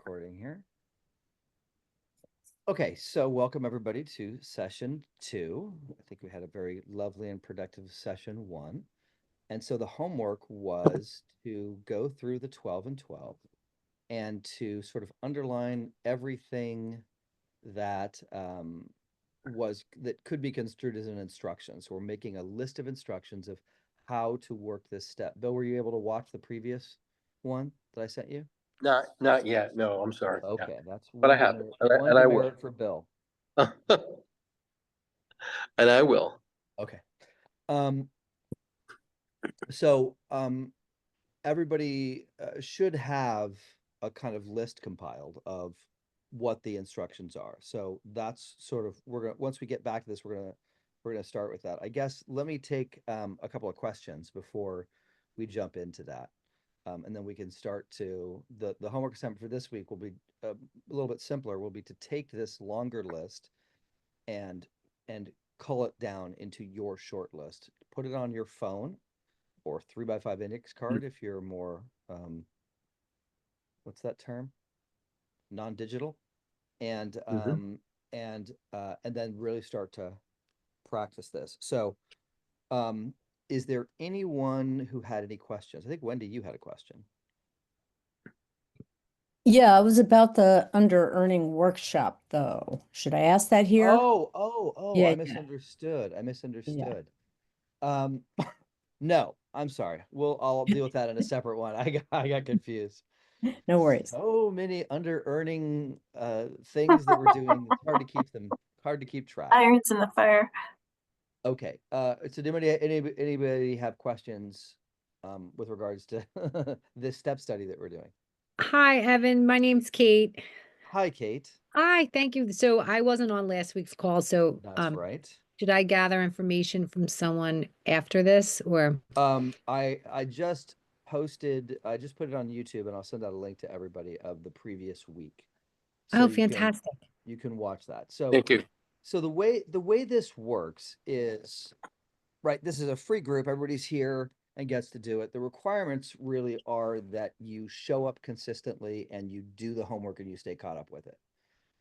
recording here. Okay, so welcome everybody to session two. I think we had a very lovely and productive session one. And so the homework was to go through the 12 and 12 and to sort of underline everything that that could be construed as an instruction. So we're making a list of instructions of how to work this step. Bill, were you able to watch the previous one that I sent you? Not yet. No, I'm sorry. Yeah, Okay, that's but I one have it, demerit, and one I will, demerit for Bill. and I will. Okay. Um, so everybody should have a kind of list compiled of what the instructions are. So that's sort of we're gonna once we get back to this, we're gonna start with that. I guess let me take a couple of questions before we jump into that. And then we can start to the homework assignment for this week will be a little bit simpler. Will be to take this longer list and and cull it down into your short list. Put it on your phone or 3x5 index card if you're more what's that term? Non-digital. And Mm-hmm. and then really start to practice this. So is there anyone who had any questions? I think Wendy, you had a question. Yeah, it was about the under earning workshop, though. Should I ask that here? Oh, Yeah, I yeah, misunderstood. I yeah. misunderstood. Um, no, I'm sorry. I'll deal with that in a separate one. I got confused. No worries. So many under earning things that we're doing. It's hard to keep track. Irons in the fire. Okay. So did anybody have questions with regards to this step study that we're doing? Hi, Evan. My name's Kate. Hi, Kate. Hi, thank you. So I wasn't on last week's call, so That's right. should I gather information from someone after this or I just I just put it on YouTube and I'll send out a link to everybody of the previous week. So Oh, fantastic. you can watch that. So Thank you. so the way this works is right, this is a free group, everybody's here and gets to do it. The requirements really are that you show up consistently and you do the homework and you stay caught up with it,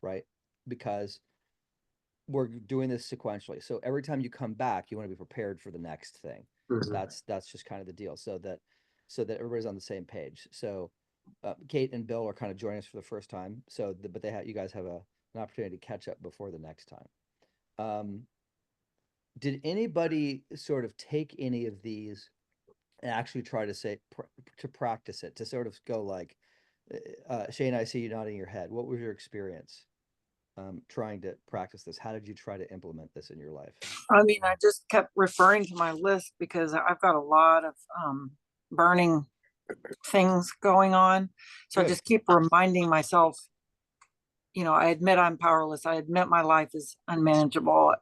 right? Because we're doing this sequentially. So every time you come back, you want to be prepared for the next thing. Mhm. That's just kind of the deal. So that everybody's on the same page. So Kate and Bill are kind of joining us for the first time. But you guys have an opportunity to catch up before the next time. Um, did anybody sort of take any of these and actually try to practice it, to sort of go like, Shane, I see you nodding your head. What was your experience trying to practice this? How did you try to implement this in your life? I mean, I just kept referring to my list because I've got a lot of burning things going on. So I Good. just keep reminding myself, I admit I'm powerless. I admit my life is unmanageable.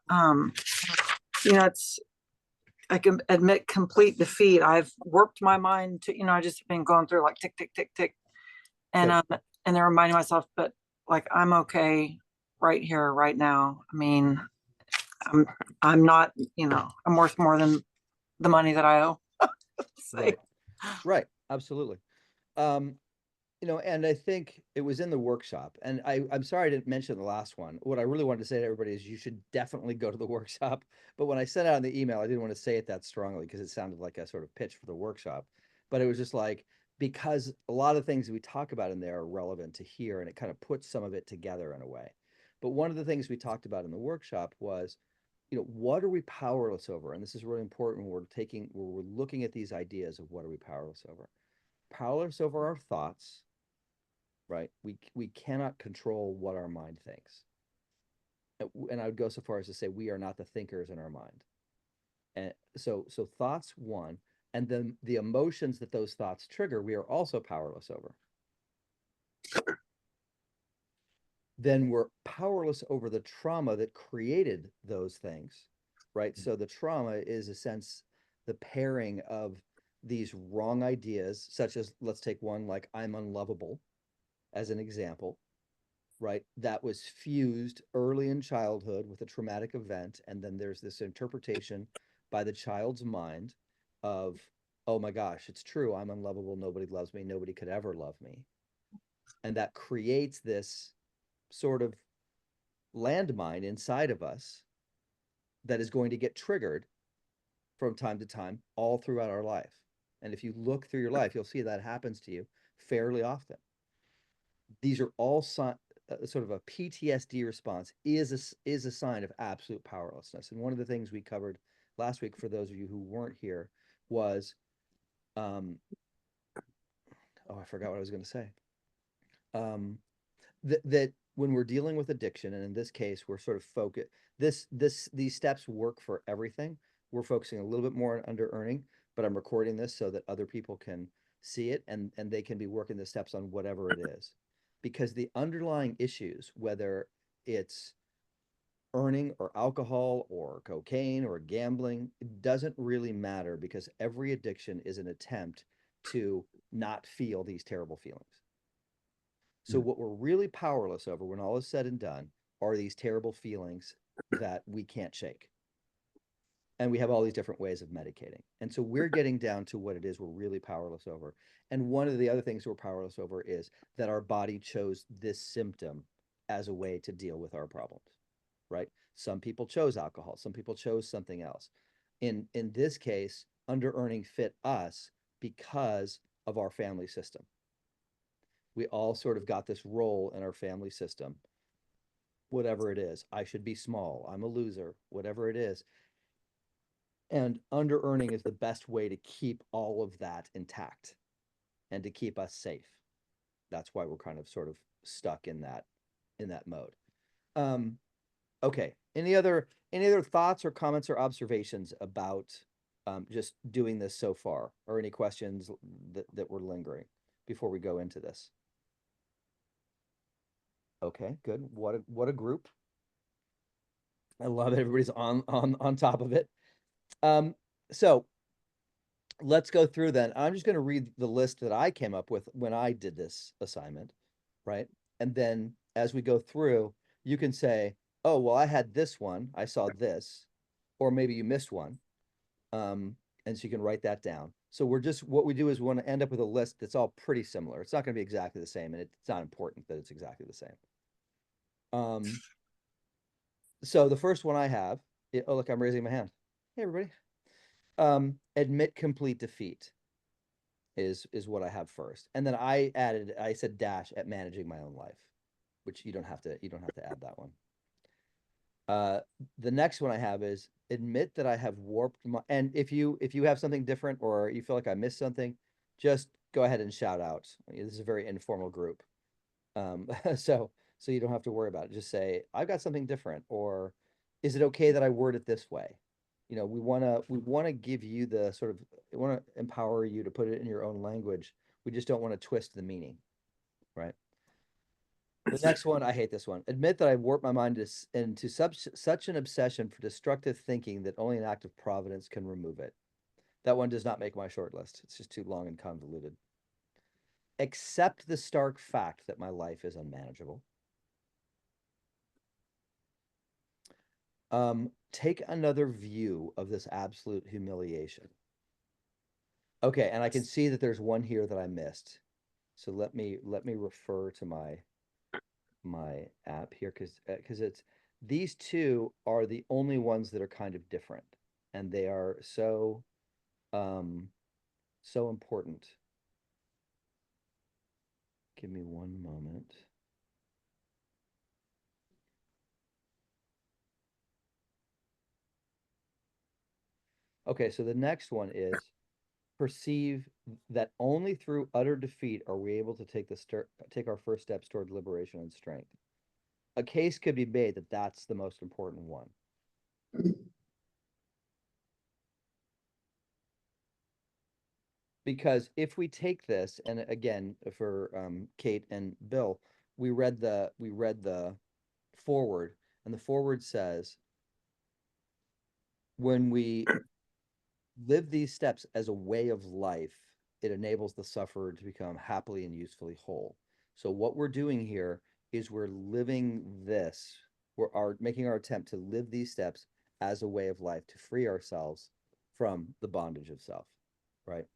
It's I can admit complete defeat. I've warped my mind to, I just been going through like tick, tick, tick, tick. And Good. and then reminding myself, but like I'm okay right here, right now. I mean, I'm I'm not, I'm worth more than the money that I owe. Right. Right. Absolutely. Um, and I think it was in the workshop. And I'm sorry I didn't mention the last one. What I really wanted to say to everybody is you should definitely go to the workshop. But when I sent out in the email, I didn't want to say it that strongly because it sounded like a sort of pitch for the workshop. But it was just like, because a lot of things we talk about in there are relevant to here, and it kind of puts some of it together in a way. But one of the things we talked about in the workshop was, what are we powerless over? And this is really important when we're looking at these ideas of what are we powerless over? Powerless over our thoughts, right? We cannot control what our mind thinks. And I would go so far as to say we are not the thinkers in our mind. And so thoughts one, and then the emotions that those thoughts trigger, we are also powerless over. Then we're powerless over the trauma that created those things, right? So the trauma is a sense the pairing of these wrong ideas, such as, let's take one like I'm unlovable as an example, right? That was fused early in childhood with a traumatic event. And then there's this interpretation by the child's mind of, oh my gosh, it's true. I'm unlovable. Nobody loves me. Nobody could ever love me. And that creates this sort of landmine inside of us that is going to get triggered from time to time all throughout our life. And if you look through your life, you'll see that happens to you fairly often. These are all sort of a PTSD response is a sign of absolute powerlessness. And one of the things we covered last week, for those of you who weren't here, was oh, I forgot what I was going to say. That when we're dealing with addiction, and in this case, we're sort of focused. These steps work for everything. We're focusing a little bit more on under earning, but I'm recording this so that other people can see it, and they can be working the steps on whatever it is, because the underlying issues, whether it's earning or alcohol or cocaine or gambling, it doesn't really matter, because every addiction is an attempt to not feel these terrible feelings. So what we're really powerless over when all is said and done are these terrible feelings that we can't shake. And we have all these different ways of medicating. And so we're getting down to what it is we're really powerless over. And one of the other things we're powerless over is that our body chose this symptom as a way to deal with our problems, right? Some people chose alcohol, some people chose something else. In this case, under earning fit us because of our family system. We all sort of got this role in our family system, whatever it is. I should be small, I'm a loser, whatever it is. And under earning is the best way to keep all of that intact and to keep us safe. That's why we're kind of sort of stuck in that mode. Okay. Any other thoughts or comments or observations about just doing this so far, or any questions that were lingering before we go into this? Okay, good. What a group. I love it. Everybody's on top of it. So let's go through then. I'm just going to read the list that I came up with when I did this assignment, right? And then as we go through, you can say, oh, well, I had this one, I saw this, or maybe you missed one. And so you can write that down. So what we do is we want to end up with a list that's all pretty similar. It's not going to be exactly the same, and it's not important that it's exactly the same. So the first one I have, oh, look, I'm raising my hand. Hey, everybody. Admit complete defeat is what I have first. And then I said dash at managing my own life, which you don't have to add that one. The next one I have is admit that I have warped my, and if you have something different or you feel like I missed something, just go ahead and shout out. This is a very informal group. So you don't have to worry about it. Just say, I've got something different, or is it okay that I word it this way? You know, we want to give you the sort of, we want to empower you to put it in your own language. We just don't want to twist the meaning, right? The next one, I hate this one. Admit that I've warped my mind into such an obsession for destructive thinking that only an act of providence can remove it. That one does not make my short list. It's just too long and convoluted. Accept the stark fact that my life is unmanageable. Take another view of this absolute humiliation. Okay, and I can see that there's one here that I missed. So let me refer to my app here, because it's, these two are the only ones that are kind of different, and they are so so important. Give me one moment. Okay, so the next one is perceive that only through utter defeat are we able to take our first steps toward liberation and strength. A case could be made that that's the most important one. Because if we take this, and again, for Kate and Bill, we read the forward, and the forward says, when we live these steps as a way of life, it enables the sufferer to become happily and usefully whole. So what we're doing here is we're living this, making our attempt to live these steps as a way of life to free ourselves from the bondage of self, right?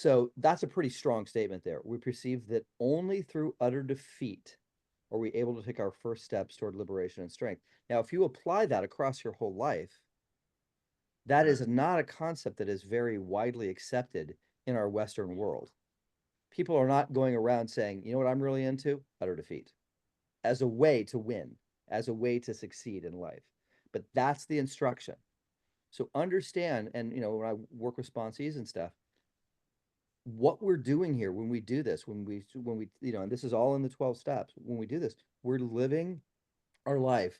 So that's a pretty strong statement there. We perceive that only through utter defeat are we able to take our first steps toward liberation and strength. Now, if you apply that across your whole life, that is not a concept that is very widely accepted in our Western world. People are not going around saying, you know what I'm really into? Utter defeat as a way to win, as a way to succeed in life. But that's the instruction. So understand, and when I work with sponsees and stuff, what we're doing here when we do this, when we, and this is all in the 12 steps, when we do this, we're living our life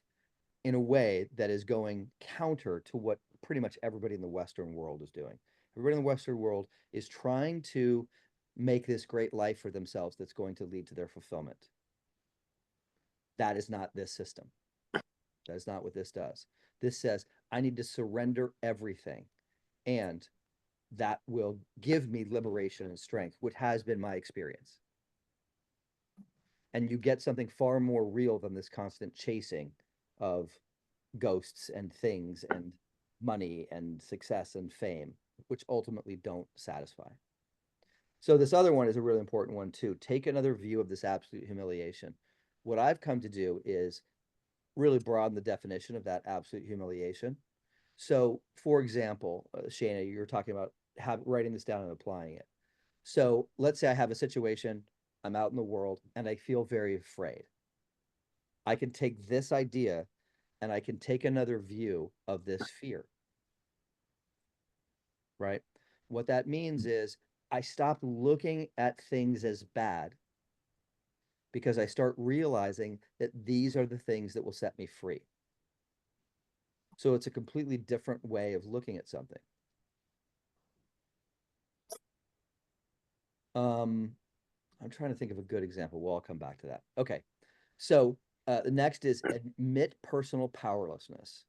in a way that is going counter to what pretty much everybody in the Western world is doing. Everybody in the Western world is trying to make this great life for themselves that's going to lead to their fulfillment. That is not this system. That is not what this does. This says, I need to surrender everything, and that will give me liberation and strength, which has been my experience. And you get something far more real than this constant chasing of ghosts and things and money and success and fame, which ultimately don't satisfy. So this other one is a really important one too. Take another view of this absolute humiliation. What I've come to do is really broaden the definition of that absolute humiliation. So, for example, Shana, you were talking about writing this down and applying it. So let's say I have a situation, I'm out in the world, and I feel very afraid. I can take this idea and I can take another view of this fear, right? What that means is I stop looking at things as bad because I start realizing that these are the things that will set me free. So it's a completely different way of looking at something. I'm trying to think of a good example. Well, I'll come back to that. Okay. So the next is admit personal powerlessness.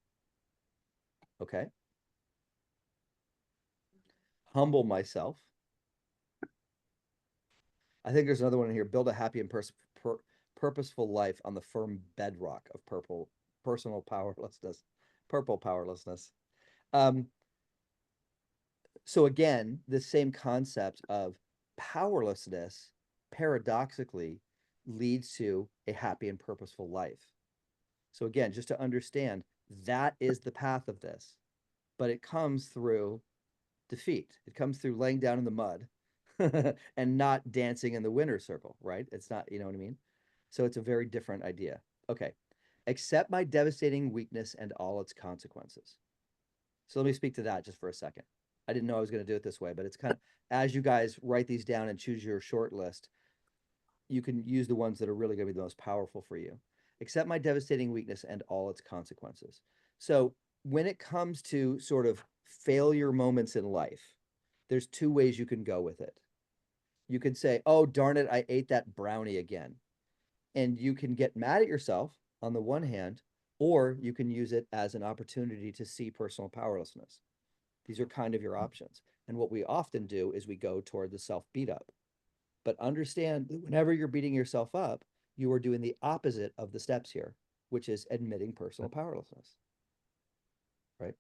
Okay. Humble myself. I think there's another one in here. Build a happy and purposeful life on the firm bedrock of personal powerlessness. Purple powerlessness. So again, the same concept of powerlessness paradoxically leads to a happy and purposeful life. So again, just to understand, that is the path of this, but it comes through defeat. It comes through laying down in the mud and not dancing in the winner's circle, right? It's not, you know what I mean? So it's a very different idea. Okay. Accept my devastating weakness and all its consequences. So let me speak to that just for a second. I didn't know I was going to do it this way, but it's kind of, as you guys write these down and choose your short list, you can use the ones that are really going to be the most powerful for you. Accept my devastating weakness and all its consequences. So when it comes to sort of failure moments in life, there's two ways you can go with it. You can say, oh, darn it, I ate that brownie again. And you can get mad at yourself on the one hand, or you can use it as an opportunity to see personal powerlessness. These are kind of your options. And what we often do is we go toward the self beat up. But understand that whenever you're beating yourself up, you are doing the opposite of the steps here, which is admitting personal powerlessness. Right?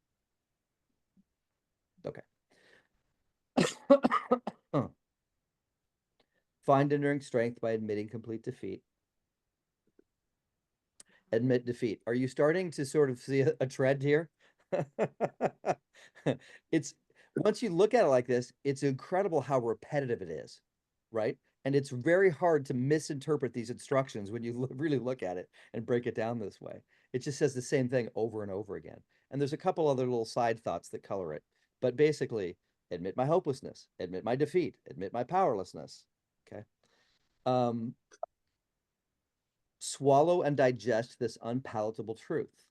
Okay. Find enduring strength by admitting complete defeat. Admit defeat. Are you starting to sort of see a trend here? It's once you look at it like this, it's incredible how repetitive it is, right? And it's very hard to misinterpret these instructions when you really look at it and break it down this way. It just says the same thing over and over again. And there's a couple other little side thoughts that color it. But basically, admit my hopelessness, admit my defeat, admit my powerlessness. Okay. Swallow and digest this unpalatable truth.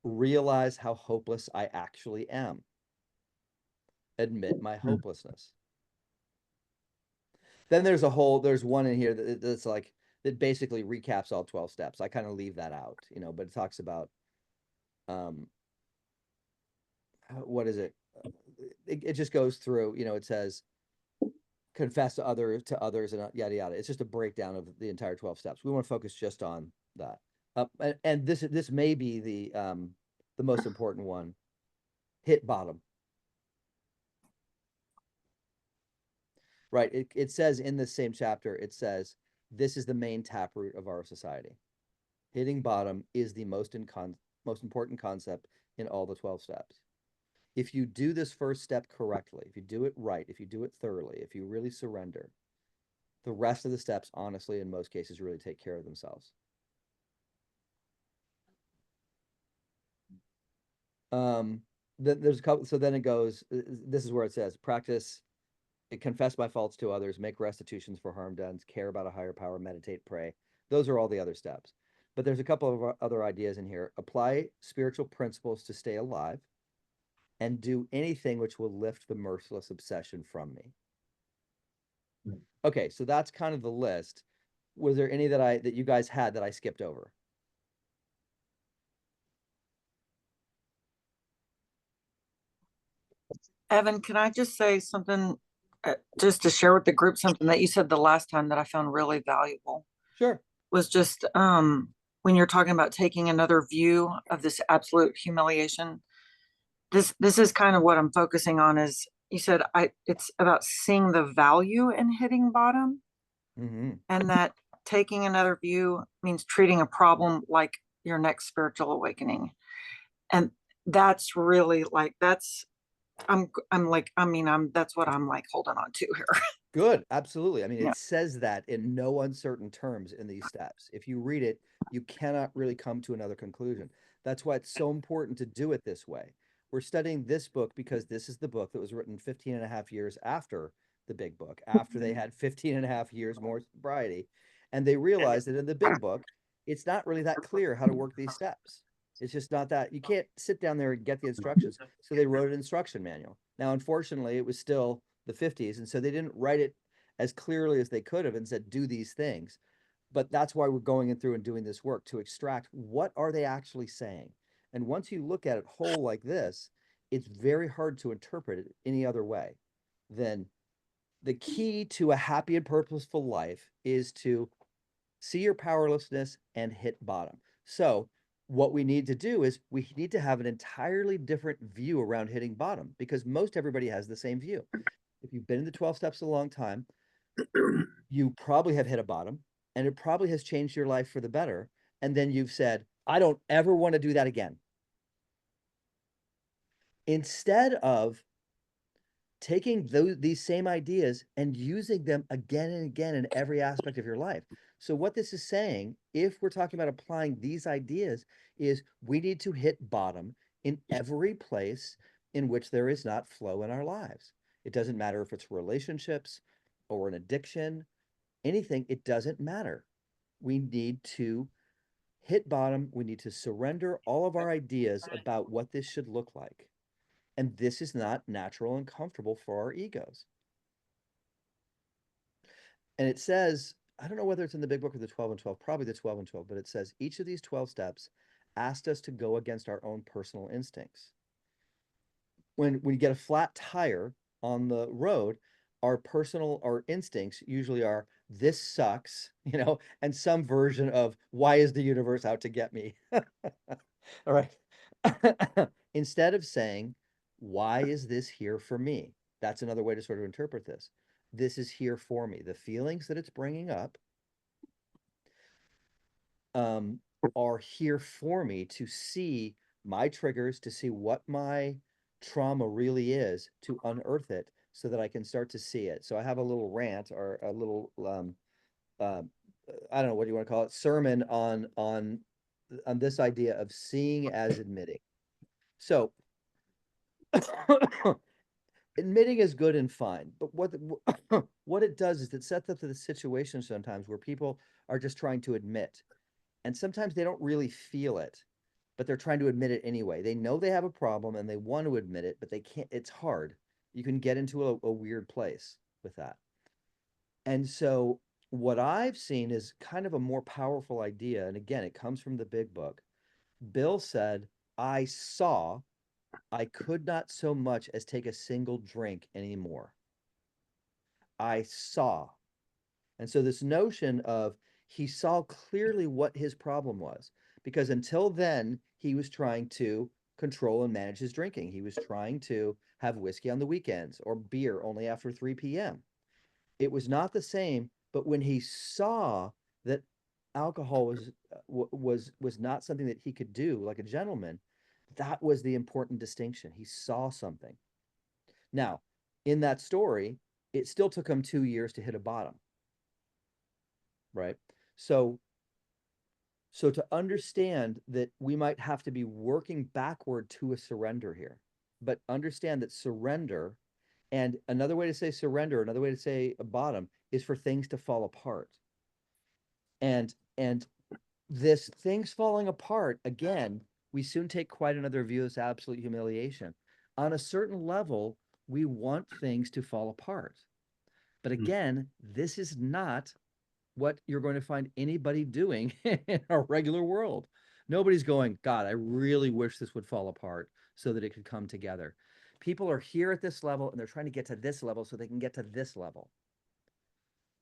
Realize how hopeless I actually am. Admit my hopelessness. Then there's one in here that's like, that basically recaps all 12 steps. I kind of leave that out, but it talks about, what is it? It just goes through, it says, confess to others and yada, yada. It's just a breakdown of the entire 12 steps. We want to focus just on that. And this may be the most important one. Hit bottom. Right. It says in the same chapter, it says, this is the main taproot of our society. Hitting bottom is the most important concept in all the 12 steps. If you do this first step correctly, if you do it right, if you do it thoroughly, if you really surrender, the rest of the steps, honestly, in most cases, really take care of themselves. There's a couple, so then it goes, this is where it says, practice, confess my faults to others, make restitutions for harm done, care about a higher power, meditate, pray. Those are all the other steps. But there's a couple of other ideas in here. Apply spiritual principles to stay alive, and do anything which will lift the merciless obsession from me. Okay, so that's kind of the list. Was there any that you guys had that I skipped over? Evan, can I just say something, just to share with the group something that you said the last time that I found really valuable? Sure. Was just when you're talking about taking another view of this absolute humiliation. This is kind of what I'm focusing on. Is you said it's about seeing the value in hitting bottom, Mm-hmm. and that taking another view means treating a problem like your next spiritual awakening. And that's really like that's that's what I'm like holding on to here. Good, absolutely. I mean, Yeah. it says that in no uncertain terms in these steps. If you read it, you cannot really come to another conclusion. That's why it's so important to do it this way. We're studying this book because this is the book that was written 15 and a half years after the big book, after they had 15 and a half years more sobriety. And they realized that in the big book, it's not really that clear how to work these steps. It's just not that, you can't sit down there and get the instructions. So they wrote an instruction manual. Now, unfortunately, it was still the 50s, and so they didn't write it as clearly as they could have and said, do these things. But that's why we're going in through and doing this work to extract what are they actually saying. And once you look at it whole like this, it's very hard to interpret it any other way than the key to a happy and purposeful life is to see your powerlessness and hit bottom. So what we need to do is we need to have an entirely different view around hitting bottom, because most everybody has the same view. If you've been in the 12 steps a long time, you probably have hit a bottom, and it probably has changed your life for the better. And then you've said, I don't ever want to do that again. Instead of taking these same ideas and using them again and again in every aspect of your life. So what this is saying, if we're talking about applying these ideas, is we need to hit bottom in every place in which there is not flow in our lives. It doesn't matter if it's relationships or an addiction, anything, it doesn't matter. We need to hit bottom. We need to surrender all of our ideas about what this should look like. And this is not natural and comfortable for our egos. And it says, I don't know whether it's in the big book or the 12 and 12, probably the 12 and 12, but it says each of these 12 steps asked us to go against our own personal instincts. When we get a flat tire on the road, our instincts usually are, this sucks, and some version of, why is the universe out to get me? All right. Instead of saying, why is this here for me? That's another way to sort of interpret this. This is here for me. The feelings that it's bringing up are here for me to see my triggers, to see what my trauma really is, to unearth it so that I can start to see it. So I have a little rant or a little, I don't know, what do you want to call it? Sermon on this idea of seeing as admitting. So admitting is good and fine, but what it does is it sets up to the situation sometimes where people are just trying to admit, and sometimes they don't really feel it, but they're trying to admit it anyway. They know they have a problem and they want to admit it, but they can't. It's hard. You can get into a weird place with that. And so what I've seen is kind of a more powerful idea, and again, it comes from the big book. Bill said, I saw I could not so much as take a single drink anymore. I saw. And so this notion of he saw clearly what his problem was, because until then, he was trying to control and manage his drinking. He was trying to have whiskey on the weekends or beer only after 3 p.m. It was not the same, but when he saw that alcohol was not something that he could do like a gentleman, that was the important distinction. He saw something. Now, in that story, it still took him 2 years to hit a bottom, right? So to understand that we might have to be working backward to a surrender here, but understand that surrender, and another way to say surrender, another way to say a bottom, is for things to fall apart. And this things falling apart, again, we soon take quite another view as absolute humiliation. On a certain level, we want things to fall apart. But again, this is not what you're going to find anybody doing in our regular world. Nobody's going, God, I really wish this would fall apart so that it could come together. People are here at this level and they're trying to get to this level so they can get to this level.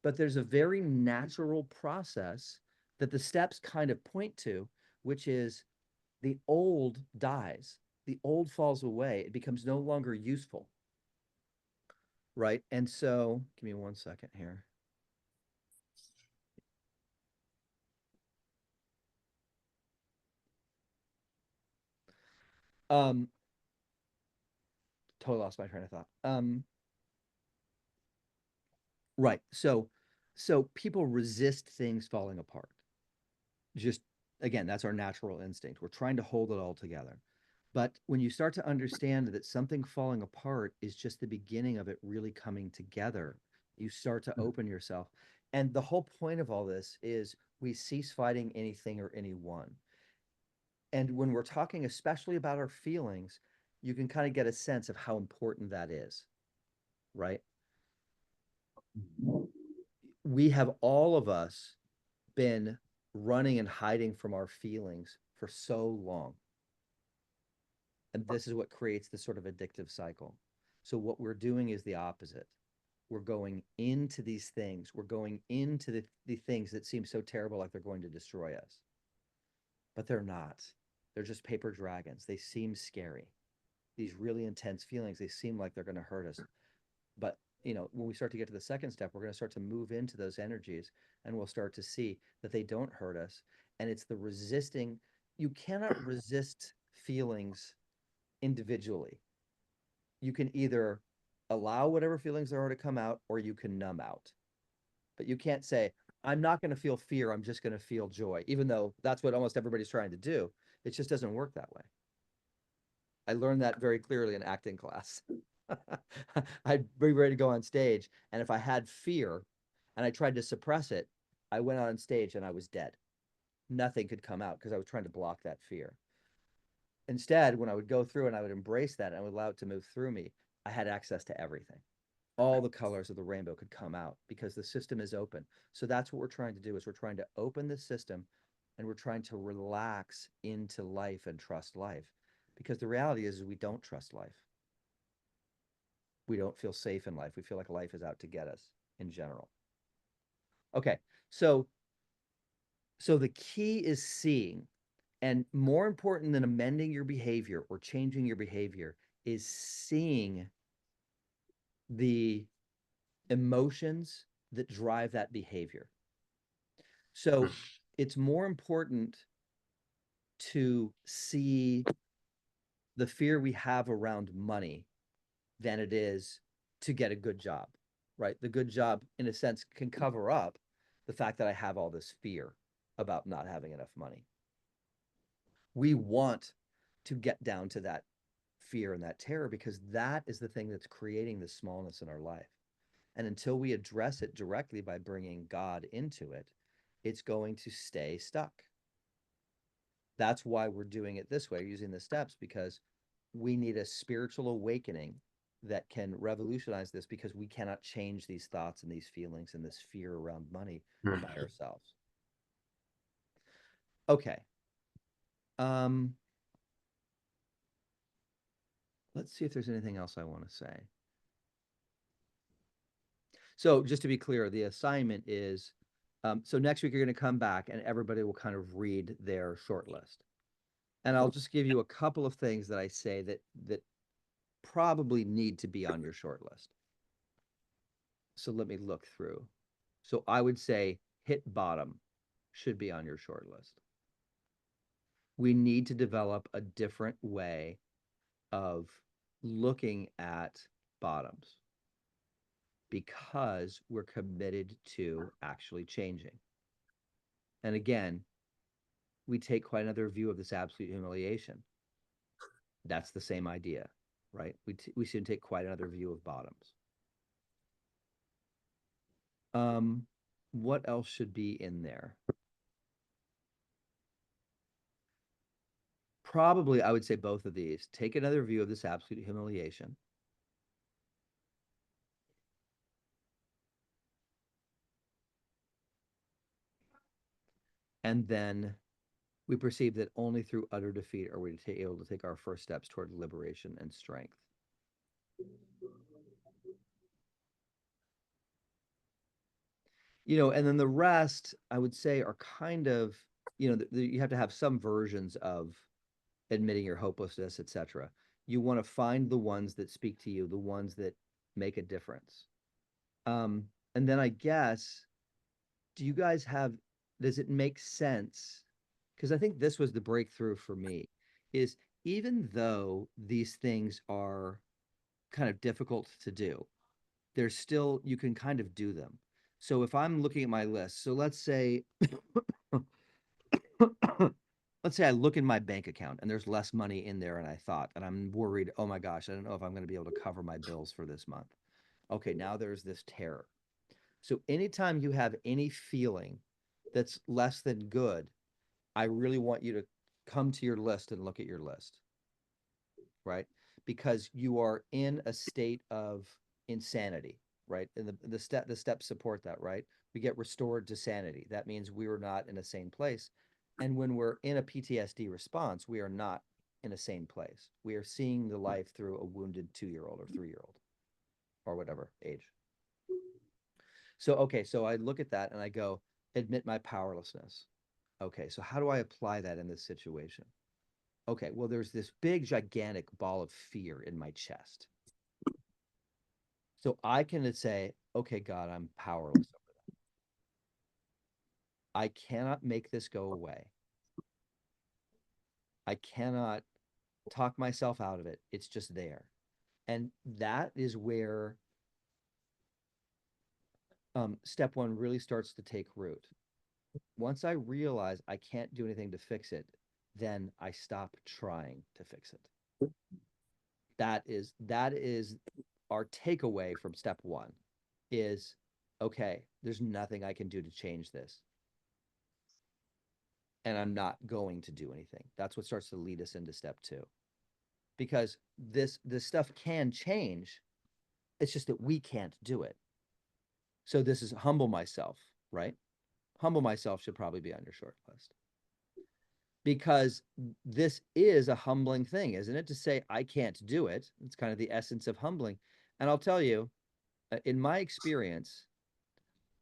But there's a very natural process that the steps kind of point to, which is the old dies, the old falls away, it becomes no longer useful. Right. And so give me 1 second here. Totally lost my train of thought. Right. So people resist things falling apart. Just again, that's our natural instinct. We're trying to hold it all together. But when you start to understand that something falling apart is just the beginning of it really coming together, you start to open yourself. And the whole point of all this is we cease fighting anything or anyone. And when we're talking especially about our feelings, you can kind of get a sense of how important that is, right? We have all of us been running and hiding from our feelings for so long. And this is what creates this sort of addictive cycle. So what we're doing is the opposite. We're going into these things. We're going into the things that seem so terrible, like they're going to destroy us. But they're not. They're just paper dragons. They seem scary. These really intense feelings, they seem like they're going to hurt us. But, when we start to get to the second step, we're going to start to move into those energies and we'll start to see that they don't hurt us. And it's the resisting. You cannot resist feelings individually. You can either allow whatever feelings there are to come out or you can numb out. But you can't say, I'm not going to feel fear. I'm just going to feel joy, even though that's what almost everybody's trying to do. It just doesn't work that way. I learned that very clearly in acting class. I'd be ready to go on stage. And if I had fear and I tried to suppress it, I went on stage and I was dead. Nothing could come out because I was trying to block that fear. Instead, when I would go through and I would embrace that and I would allow it to move through me, I had access to everything. All the colors of the rainbow could come out because the system is open. So that's what we're trying to do is we're trying to open the system and we're trying to relax into life and trust life. Because the reality is we don't trust life. We don't feel safe in life. We feel like life is out to get us in general. Okay, so the key is seeing. And more important than amending your behavior or changing your behavior is seeing the emotions that drive that behavior. So it's more important to see the fear we have around money than it is to get a good job, right? The good job, in a sense, can cover up the fact that I have all this fear about not having enough money. We want to get down to that fear and that terror because that is the thing that's creating the smallness in our life. And until we address it directly by bringing God into it, it's going to stay stuck. That's why we're doing it this way, using the steps, because we need a spiritual awakening that can revolutionize this because we cannot change these thoughts and these feelings and this fear around money by ourselves. Okay. Let's see if there's anything else I want to say. So just to be clear, the assignment is, so next week you're going to come back and everybody will kind of read their short list. And I'll just give you a couple of things that I say that probably need to be on your short list. So let me look through. So I would say hit bottom should be on your short list. We need to develop a different way of looking at bottoms because we're committed to actually changing. And again, we take quite another view of this absolute humiliation. That's the same idea, right? We should take quite another view of bottoms. What else should be in there? Probably, I would say both of these. Take another view of this absolute humiliation. And then we perceive that only through utter defeat are we able to take our first steps toward liberation and strength. And then the rest, I would say, are kind of, you have to have some versions of admitting your hopelessness, etc. You want to find the ones that speak to you, the ones that make a difference. And then I guess, does it make sense? Because I think this was the breakthrough for me, is even though these things are kind of difficult to do, there's still, you can kind of do them. So if I'm looking at my list, so let's say, let's say I look in my bank account and there's less money in there than I thought, and I'm worried, oh my gosh, I don't know if I'm going to be able to cover my bills for this month. Okay, now there's this terror. So anytime you have any feeling that's less than good, I really want you to come to your list and look at your list, right? Because you are in a state of insanity, right? And the steps support that, right? We get restored to sanity. That means we were not in a sane place. And when we're in a PTSD response, we are not in a sane place. We are seeing the life through a wounded 2-year-old or 3-year-old or whatever age. So, okay, so I look at that and I go, admit my powerlessness. Okay, so how do I apply that in this situation? Okay, well, there's this big, gigantic ball of fear in my chest. So I can say, okay, God, I'm powerless over that. I cannot make this go away. I cannot talk myself out of it. It's just there. And that is where step one really starts to take root. Once I realize I can't do anything to fix it, then I stop trying to fix it. That is our takeaway from step one is, okay, there's nothing I can do to change this. And I'm not going to do anything. That's what starts to lead us into step two. Because this stuff can change. It's just that we can't do it. So this is humble myself, right? Humble myself should probably be on your short list. Because this is a humbling thing, isn't it? To say, I can't do it. It's kind of the essence of humbling. And I'll tell you, in my experience,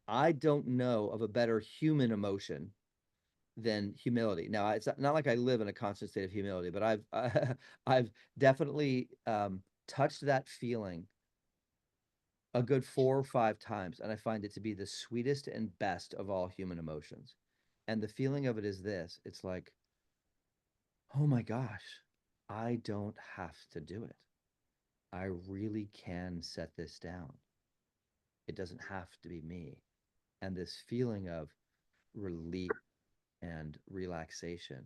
I don't know of a better human emotion than humility. Now, it's not like I live in a constant state of humility, but I've definitely touched that feeling a good 4 or 5 times, and I find it to be the sweetest and best of all human emotions. And the feeling of it is this: it's like, oh my gosh, I don't have to do it. I really can set this down. It doesn't have to be me. And this feeling of relief and relaxation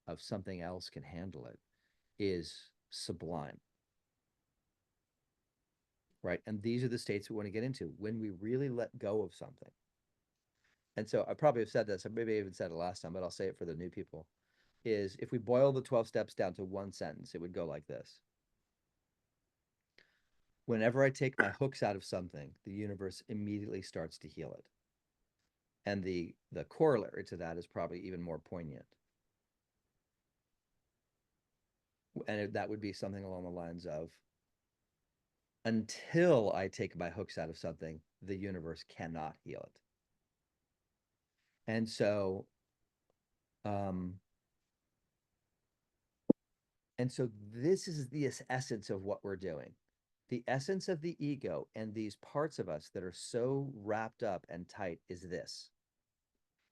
of something else can handle it is sublime. Right. And these are the states we want to get into when we really let go of something. And so I probably have said this, or maybe I even said it last time, but I'll say it for the new people, is if we boil the 12 steps down to one sentence, it would go like this. Whenever I take my hooks out of something, the universe immediately starts to heal it. And the corollary to that is probably even more poignant. And that would be something along the lines of, until I take my hooks out of something, the universe cannot heal it. And so, this is the essence of what we're doing. The essence of the ego and these parts of us that are so wrapped up and tight is this.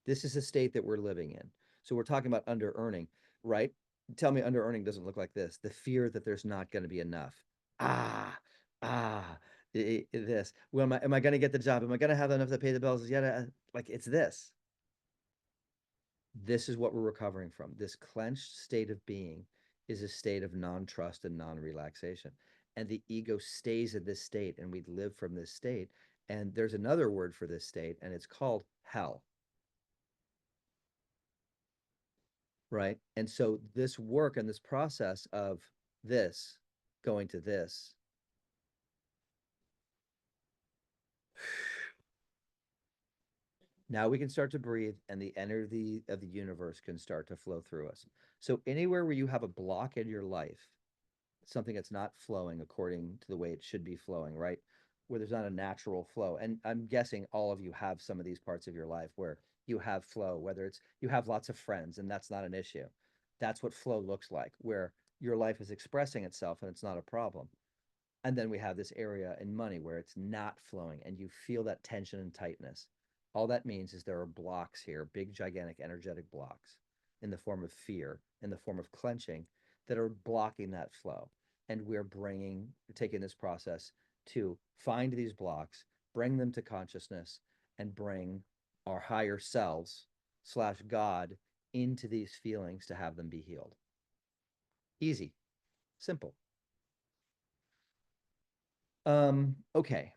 This is a state that we're living in. So we're talking about under earning, right? Tell me under earning doesn't look like this. The fear that there's not going to be enough. Ah, ah, this. Well, am I going to get the job? Am I going to have enough to pay the bills? Yeah, like it's this. This is what we're recovering from. This clenched state of being is a state of non-trust and non-relaxation. And the ego stays in this state, and we live from this state. And there's another word for this state, and it's called hell. Right? And so this work and this process of this going to this, now we can start to breathe, and the energy of the universe can start to flow through us. So anywhere where you have a block in your life, something that's not flowing according to the way it should be flowing, right? Where there's not a natural flow. And I'm guessing all of you have some of these parts of your life where you have flow, whether it's you have lots of friends and that's not an issue. That's what flow looks like, where your life is expressing itself and it's not a problem. And then we have this area in money where it's not flowing and you feel that tension and tightness. All that means is there are blocks here, big, gigantic, energetic blocks in the form of fear, in the form of clenching that are blocking that flow. And we're taking this process to find these blocks, bring them to consciousness, and bring our higher selves / God into these feelings to have them be healed. Easy, simple. Okay.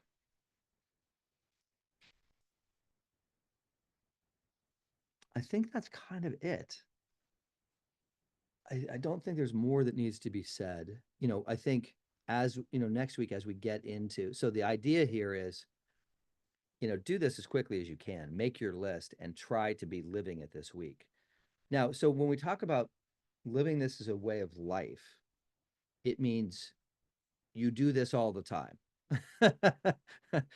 I think that's kind of it. I don't think there's more that needs to be said. I think as next week as we get into, so the idea here is, do this as quickly as you can, make your list and try to be living it this week. Now, so when we talk about living this as a way of life, it means you do this all the time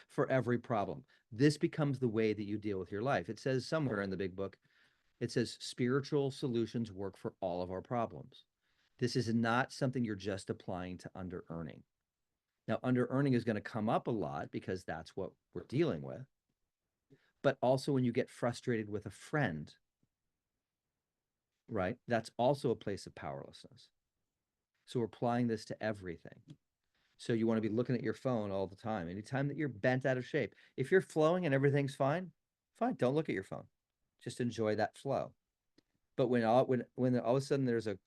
for every problem. This becomes the way that you deal with your life. It says somewhere in the big book, it says spiritual solutions work for all of our problems. This is not something you're just applying to under earning. Now, under earning is going to come up a lot because that's what we're dealing with. But also when you get frustrated with a friend, right? That's also a place of powerlessness. So we're applying this to everything. So you want to be looking at your phone all the time. Anytime that you're bent out of shape, if you're flowing and everything's fine, don't look at your phone. Just enjoy that flow. But when all of a sudden there's a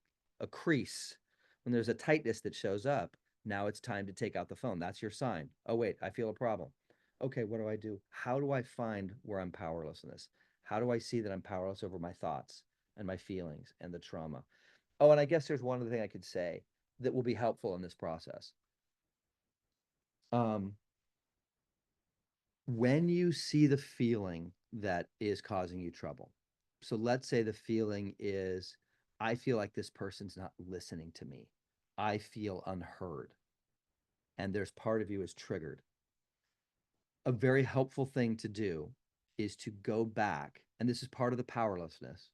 crease, when there's a tightness that shows up, now it's time to take out the phone. That's your sign. Oh, wait, I feel a problem. Okay, what do I do? How do I find where I'm powerless in this? How do I see that I'm powerless over my thoughts and my feelings and the trauma? Oh, and I guess there's one other thing I could say that will be helpful in this process. When you see the feeling that is causing you trouble, so let's say the feeling is, I feel like this person's not listening to me. I feel unheard. And there's part of you is triggered. A very helpful thing to do is to go back, and this is part of the powerlessness,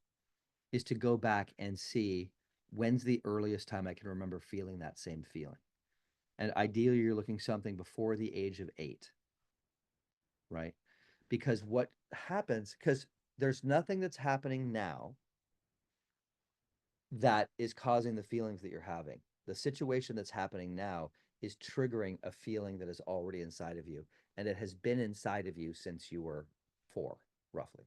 is to go back and see when's the earliest time I can remember feeling that same feeling. And ideally, you're looking something before the age of 8, right? Because what happens, because there's nothing that's happening now that is causing the feelings that you're having. The situation that's happening now is triggering a feeling that is already inside of you, and it has been inside of you since you were 4, roughly.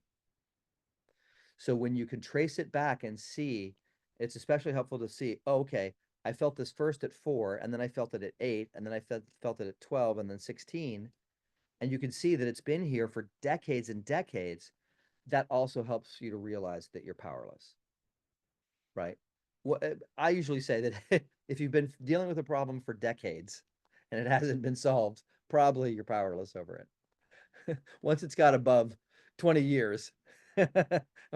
So when you can trace it back and see, it's especially helpful to see, oh, okay, I felt this first at 4, and then I felt it at 8, and then I felt it at 12, and then 16. And you can see that it's been here for decades and decades. That also helps you to realize that you're powerless, right? I usually say that if you've been dealing with a problem for decades and it hasn't been solved, probably you're powerless over it. Once it's got above 20 years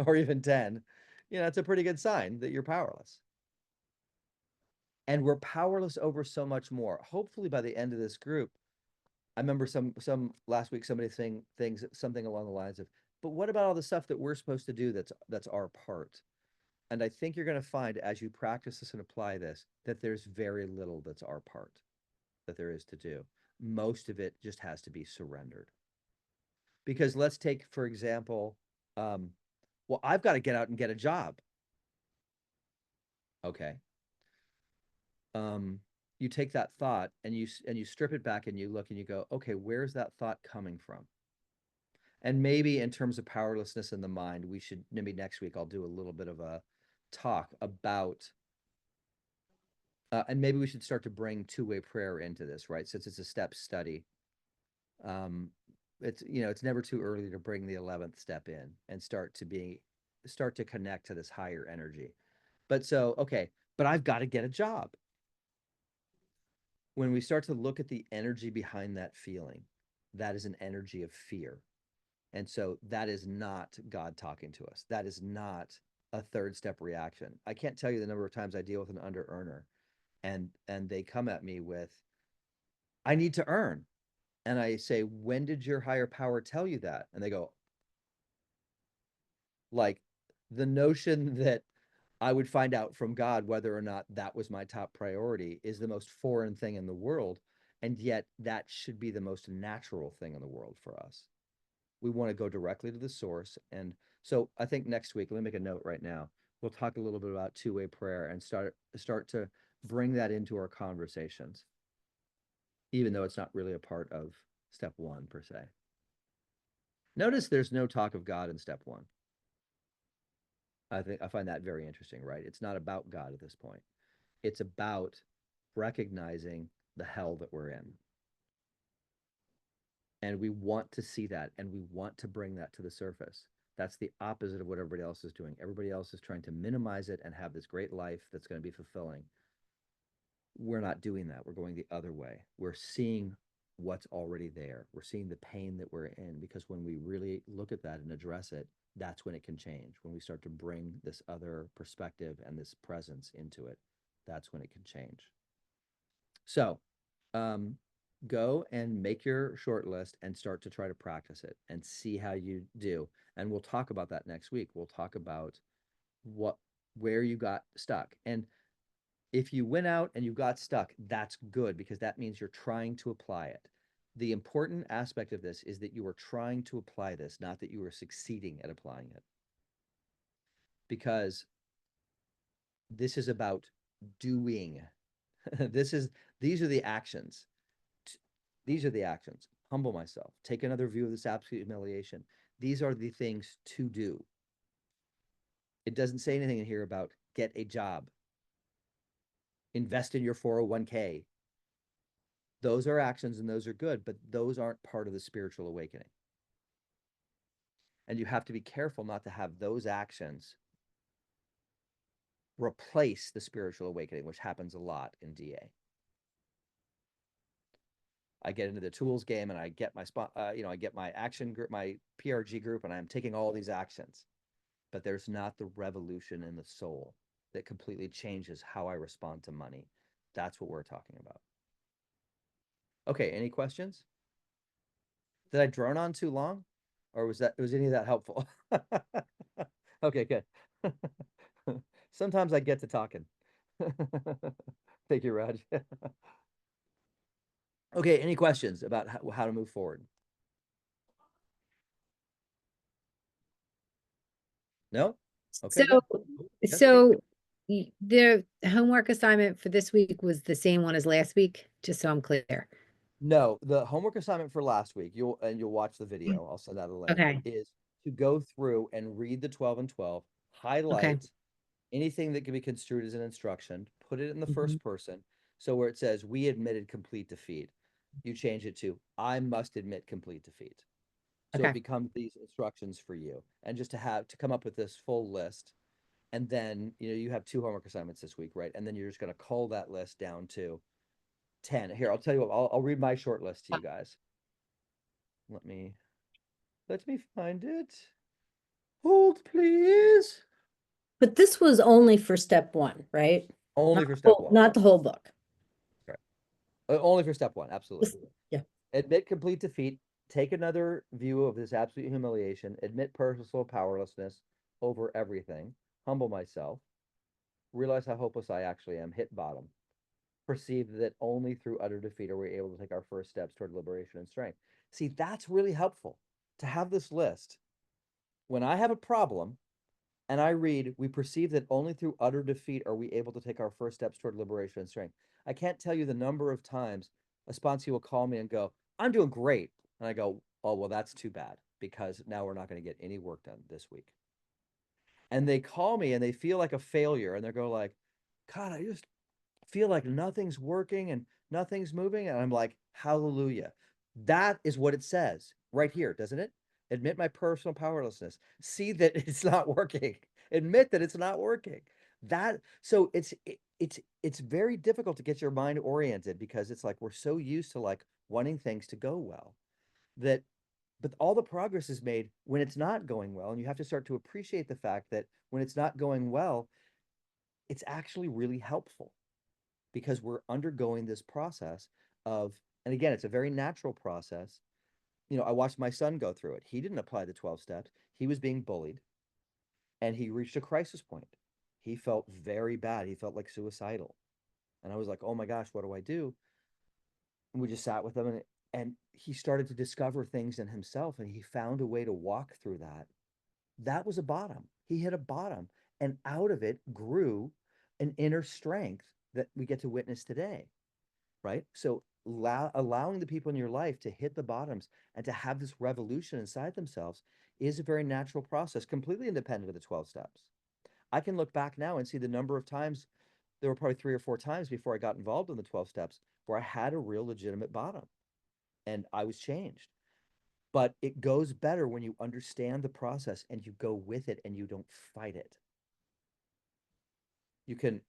or even 10, it's a pretty good sign that you're powerless. And we're powerless over so much more. Hopefully by the end of this group, I remember some last week, somebody saying something along the lines of, but what about all the stuff that we're supposed to do that's our part? And I think you're going to find as you practice this and apply this, that there's very little that's our part. that there is to do. Most of it just has to be surrendered. Because let's take, for example, well, I've got to get out and get a job. Okay. You take that thought and you strip it back and you look and you go, okay, where's that thought coming from? And maybe in terms of powerlessness in the mind, we should, maybe next week I'll do a little bit of a talk about, and maybe we should start to bring two-way prayer into this, right? Since it's a step study. It's, it's never too early to bring the 11th step in and start to connect to this higher energy. But so, okay, but I've got to get a job. When we start to look at the energy behind that feeling, that is an energy of fear. And so that is not God talking to us. That is not a third step reaction. I can't tell you the number of times I deal with an under earner and they come at me with, I need to earn. And I say, when did your higher power tell you that? And they go, like, the notion that I would find out from God whether or not that was my top priority is the most foreign thing in the world. And yet that should be the most natural thing in the world for us. We want to go directly to the source. And so I think next week, let me make a note right now. We'll talk a little bit about two-way prayer and start to bring that into our conversations, even though it's not really a part of step one per se. Notice there's no talk of God in step one. I find that very interesting, right? It's not about God at this point. It's about recognizing the hell that we're in. And we want to see that, and we want to bring that to the surface. That's the opposite of what everybody else is doing. Everybody else is trying to minimize it and have this great life that's going to be fulfilling. We're not doing that. We're going the other way. We're seeing what's already there. We're seeing the pain that we're in, because when we really look at that and address it, that's when it can change. When we start to bring this other perspective and this presence into it, that's when it can change. So go and make your short list and start to try to practice it and see how you do. And we'll talk about that next week. We'll talk about where you got stuck. And if you went out and you got stuck, that's good, because that means you're trying to apply it. The important aspect of this is that you are trying to apply this, not that you are succeeding at applying it. Because this is about doing. These are the actions. These are the actions. Humble myself. Take another view of this absolute humiliation. These are the things to do. It doesn't say anything in here about get a job, invest in your 401k. Those are actions and those are good, but those aren't part of the spiritual awakening. And you have to be careful not to have those actions replace the spiritual awakening, which happens a lot in DA. I get into the tools game and I get my I get my action group, my PRG group, and I'm taking all these actions, but there's not the revolution in the soul that completely changes how I respond to money. That's what we're talking about. Okay, any questions? Did I drone on too long, or was any of that helpful? Okay, good. Sometimes I get to talking. Thank you, Raj. Okay, any questions about how to move forward? No? Okay, So, good. Yes. so the homework assignment for this week was the same one as last week, just so I'm clear. No, the homework assignment for last week, you'll watch the video, I'll send out a link, Okay. is to go through and read the 12 and 12, Okay. highlight anything that can be construed as an instruction, put it in the Mhm. first person. So where it says, we admitted complete defeat, you change it to, I must admit complete defeat. So it Okay. becomes these instructions for you. And just to come up with this full list. And then, you have 2 homework assignments this week, right? And then you're just going to cull that list down to 10. Here, I'll tell you what, I'll read my short list to you guys. Let me find it. Hold, please. But this was only for step one, right? Only Not for the step whole- one. Not the whole book. Only for step one, absolutely. Yeah. Admit complete defeat. Take another view of this absolute humiliation. Admit personal powerlessness over everything. Humble myself. Realize how hopeless I actually am. Hit bottom. perceive that only through utter defeat are we able to take our first steps toward liberation and strength. See, that's really helpful to have this list. When I have a problem and I read, we perceive that only through utter defeat are we able to take our first steps toward liberation and strength. I can't tell you the number of times a sponsee will call me and go, I'm doing great. And I go, oh, well, that's too bad, because now we're not going to get any work done this week. And they call me and they feel like a failure, and they go like, God, I just feel like nothing's working and nothing's moving. And I'm like, hallelujah. That is what it says right here, doesn't it? Admit my personal powerlessness. See that it's not working. Admit that it's not working. So it's very difficult to get your mind oriented, because it's like we're so used to like wanting things to go well, but all the progress is made when it's not going well. And you have to start to appreciate the fact that when it's not going well, it's actually really helpful, because we're undergoing this process of, and again, it's a very natural process. I watched my son go through it. He didn't apply the 12 steps. He was being bullied and he reached a crisis point. He felt very bad. He felt like suicidal. And I was like, oh my gosh, what do I do? And we just sat with him, and he started to discover things in himself, and he found a way to walk through that. That was a bottom. He hit a bottom, and out of it grew an inner strength that we get to witness today, right? So allowing the people in your life to hit the bottoms and to have this revolution inside themselves is a very natural process, completely independent of the 12 steps. I can look back now and see the number of times, there were probably 3 or 4 times before I got involved in the 12 steps where I had a real legitimate bottom and I was changed. But it goes better when you understand the process and you go with it and you don't fight it. You can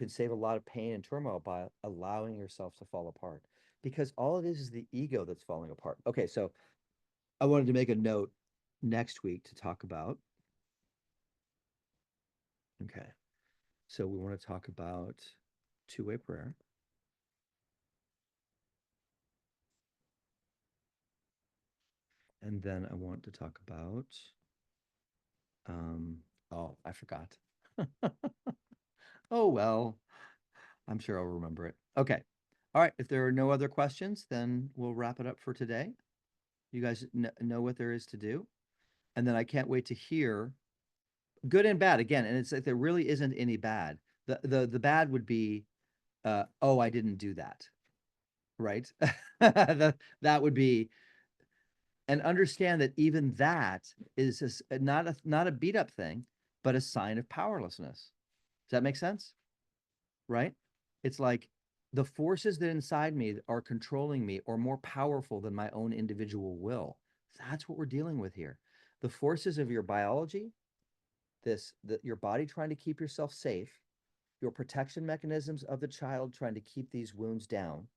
save a lot of pain and turmoil by allowing yourself to fall apart, because all it is the ego that's falling apart. Okay, so I wanted to make a note next week to talk about. Okay, so we want to talk about two-way prayer. And then I want to talk about, oh, I forgot. Oh, well, I'm sure I'll remember it. Okay. All right. If there are no other questions, then we'll wrap it up for today. You guys know what there is to do. And then I can't wait to hear good and bad again. And it's like, there really isn't any bad. The bad would be, oh, I didn't do that. Right. That would be, and understand that even that is not a beat up thing, but a sign of powerlessness. Does that make sense? Right? It's like the forces that inside me are controlling me are more powerful than my own individual will. That's what we're dealing with here. The forces of your biology, your body trying to keep yourself safe, your protection mechanisms of the child trying to keep these wounds down,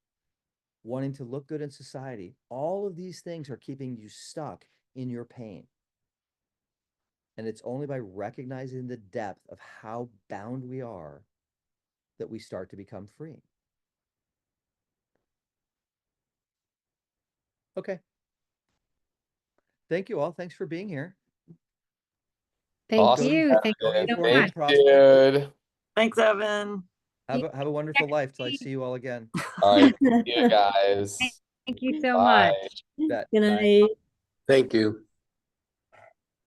wanting to look good in society, all of these things are keeping you stuck in your pain. And it's only by recognizing the depth of how bound we are that we start to become free. Okay. Thank you all. Thanks for being here. Thank Awesome. you. Thank Go you so forward and much. prosper. Good. Thanks, Evan. Have a wonderful life till I see you all again. All right. See you guys. Thank you so Bye. much. Bet. Good Bye. night. Thank you.